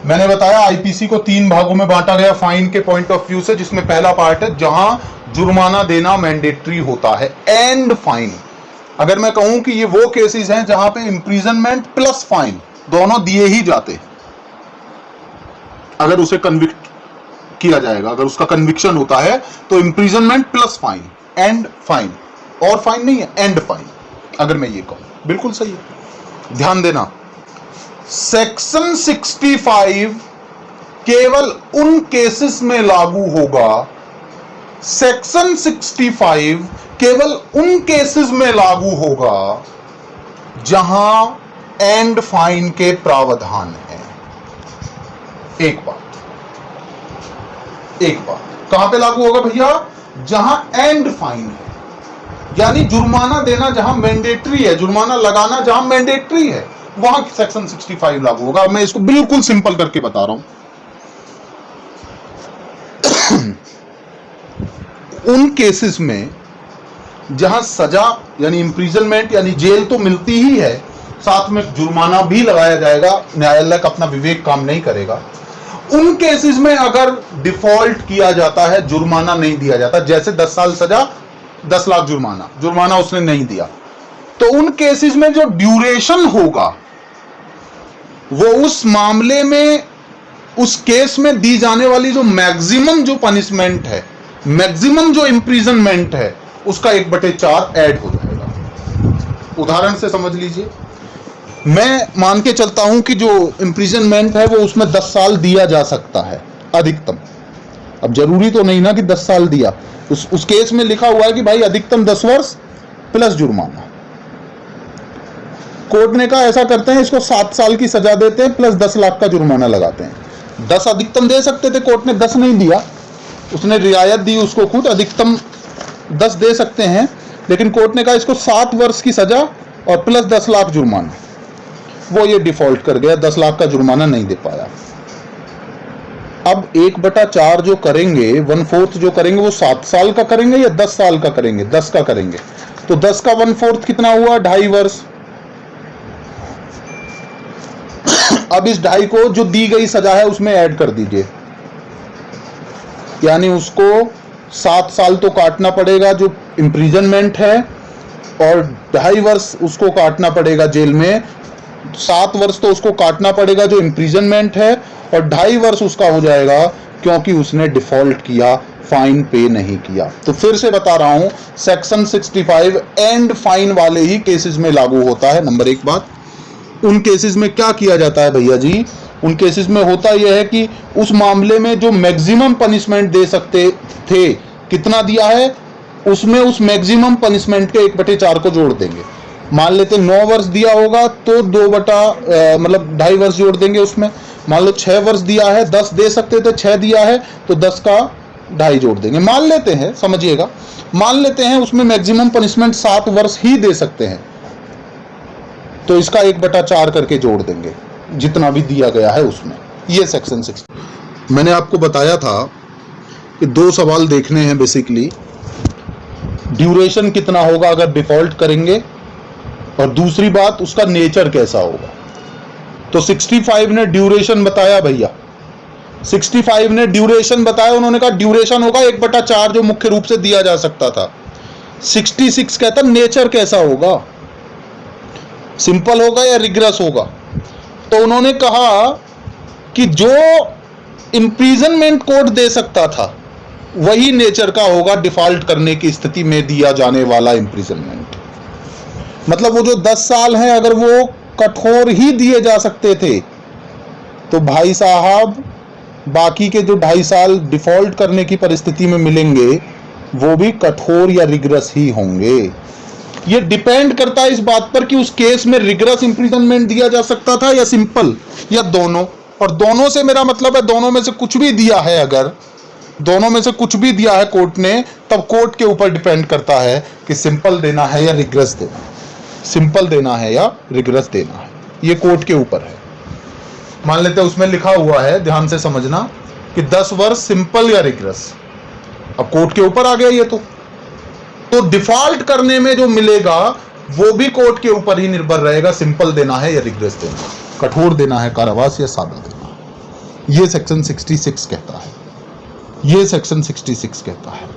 मैंने बताया आईपीसी को 3 भागों में बांटा गया फाइन के पॉइंट ऑफ व्यू से, जिसमें पहला पार्ट है जहां जुर्माना देना मैंडेटरी होता है एंड फाइन। अगर मैं कहूं कि ये वो केसेस हैं जहां पे इंप्रिजनमेंट प्लस फाइन दोनों दिए ही जाते हैं, अगर उसे कन्विक्ट किया जाएगा, अगर उसका कन्विक्शन होता है तो imprisonment plus fine, and fine, और फाइन नहीं है एंड फाइन, अगर मैं ये कहूं। बिल्कुल सही है। ध्यान देना, सेक्शन 65 केवल उन केसेस में लागू होगा, सेक्शन 65 केवल उन केसेस में लागू होगा जहां एंड फाइन के प्रावधान है। एक बात कहां पे लागू होगा भैया? जहां एंड फाइन है, यानी जुर्माना देना जहां मैंडेटरी है, जुर्माना लगाना जहां मैंडेटरी है, वहां सेक्शन 65 लागू होगा। मैं इसको बिल्कुल सिंपल करके बता रहा हूं। उन केसेस में जहां सजा यानी इंप्रिजनमेंट यानी जेल तो मिलती ही है, साथ में जुर्माना भी लगाया जाएगा, न्यायालय का अपना विवेक काम नहीं करेगा। उन केसेस में अगर डिफॉल्ट किया जाता है, जुर्माना नहीं दिया जाता, जैसे 10 साल सजा 10 लाख जुर्माना उसने नहीं दिया, तो उन केसेस में जो ड्यूरेशन होगा वो उस मामले में, उस केस में दी जाने वाली जो मैक्सिमम जो पनिशमेंट है, मैक्सिमम जो इंप्रिजनमेंट है, उसका 1/4 ऐड हो जाएगा। उदाहरण से समझ लीजिए, मैं मान के चलता हूं कि जो इंप्रिजनमेंट है वो उसमें 10 साल दिया जा सकता है अधिकतम। अब जरूरी तो नहीं ना कि 10 साल दिया, उस केस में लिखा हुआ है कि भाई अधिकतम 10 वर्ष प्लस जुर्माना। कोर्ट ने कहा ऐसा करते हैं, इसको 7 साल की सजा देते हैं प्लस 10 लाख का जुर्माना लगाते हैं। 10 अधिकतम दे सकते थे, कोर्ट ने 10 नहीं दिया, उसने रियायत दी उसको, खुद अधिकतम 10 दे सकते हैं, लेकिन कोर्ट ने कहा इसको 7 वर्ष की सजा और प्लस 10 लाख जुर्माना। वो ये डिफॉल्ट कर गया, 10 लाख का जुर्माना नहीं दे पाया। अब 1/4 जो करेंगे, 1/4 जो करेंगे, वो 7 साल का करेंगे या 10 साल का करेंगे? 10 का करेंगे, तो 10 का 1/4 कितना हुआ? 2.5 वर्ष। अब इस 2.5 को जो दी गई सजा है उसमें ऐड कर दीजिए, यानी उसको 7 साल तो काटना पड़ेगा जो इंप्रिजनमेंट है, और 2.5 वर्ष उसको काटना पड़ेगा जेल में। 7 वर्ष तो उसको काटना पड़ेगा जो इंप्रिजनमेंट है, और 2.5 वर्ष उसका हो जाएगा क्योंकि उसने डिफॉल्ट किया, फाइन पे नहीं किया। तो फिर से बता रहा हूं, सेक्शन 65 एंड फाइन वाले ही केसेस में लागू होता है। नंबर 1 बात, उन केसेस में क्या किया जाता है भैया जी? उन केसेस में होता यह है कि उस मामले में जो मैक्सिमम पनिशमेंट दे सकते थे, कितना दिया है, उसमें उस मैक्सिमम पनिशमेंट के 1/4 को जोड़ देंगे। मान लेते 9 वर्ष दिया होगा तो 2/2.5 वर्ष जोड़ देंगे उसमें। मान लो 6 वर्ष दिया है, 10 दे सकते थे, 6 दिया है तो 10 का 2.5 जोड़ देंगे। मान लेते हैं, समझिएगा, मान लेते हैं उसमें मैक्सिमम पनिशमेंट 7 वर्ष ही दे सकते हैं, तो इसका 1/4 करके जोड़ देंगे जितना भी दिया गया है उसमें। ये सेक्शन 60। मैंने आपको बताया था कि 2 सवाल देखने हैं बेसिकली, ड्यूरेशन कितना होगा अगर डिफॉल्ट करेंगे, और दूसरी बात उसका नेचर कैसा होगा। तो 65 ने ड्यूरेशन बताया भैया, 65 ने ड्यूरेशन बताया, उन्होंने कहा ड्यूरेशन होगा 1/4 जो मुख्य रूप से दिया जा सकता था। 66 कहता नेचर कैसा होगा, सिंपल होगा या रिग्रेस होगा। तो उन्होंने कहा कि जो इंप्रिजनमेंट कोर्ट दे सकता था वही नेचर का होगा डिफॉल्ट करने की स्थिति में दिया जाने वाला इंप्रिजनमेंट। मतलब वो जो 10 साल हैं अगर वो कठोर ही दिए जा सकते थे, तो भाई साहब बाकी के जो 2.5 साल डिफॉल्ट करने की परिस्थिति में मिलेंगे वो भी कठोर या रिग्रेस ही होंगे। ये डिपेंड करता है इस बात पर कि उस केस में रिग्रेस इंप्रिजनमेंट दिया जा सकता था या सिंपल, या दोनों। और दोनों से मेरा मतलब है दोनों में से कुछ भी दिया है, अगर दोनों में से कुछ भी दिया है कोर्ट ने, तब कोर्ट के ऊपर डिपेंड करता है कि सिंपल देना है या रिग्रेस देना है, सिंपल देना है या रिग्रेस देना है, ये कोर्ट के ऊपर है। मान लेते हैं उसमें लिखा हुआ है, ध्यान से समझना, कि 10 वर्ष सिंपल या रिग्रेस। अब कोर्ट के ऊपर आ गया ये तो डिफॉल्ट करने में जो मिलेगा वो भी कोर्ट के ऊपर ही निर्भर रहेगा, सिंपल देना है या रिग्रेस देना, कठोर देना है कारावास या सादा देना। ये सेक्शन 66 कहता है, ये सेक्शन 66 कहता है।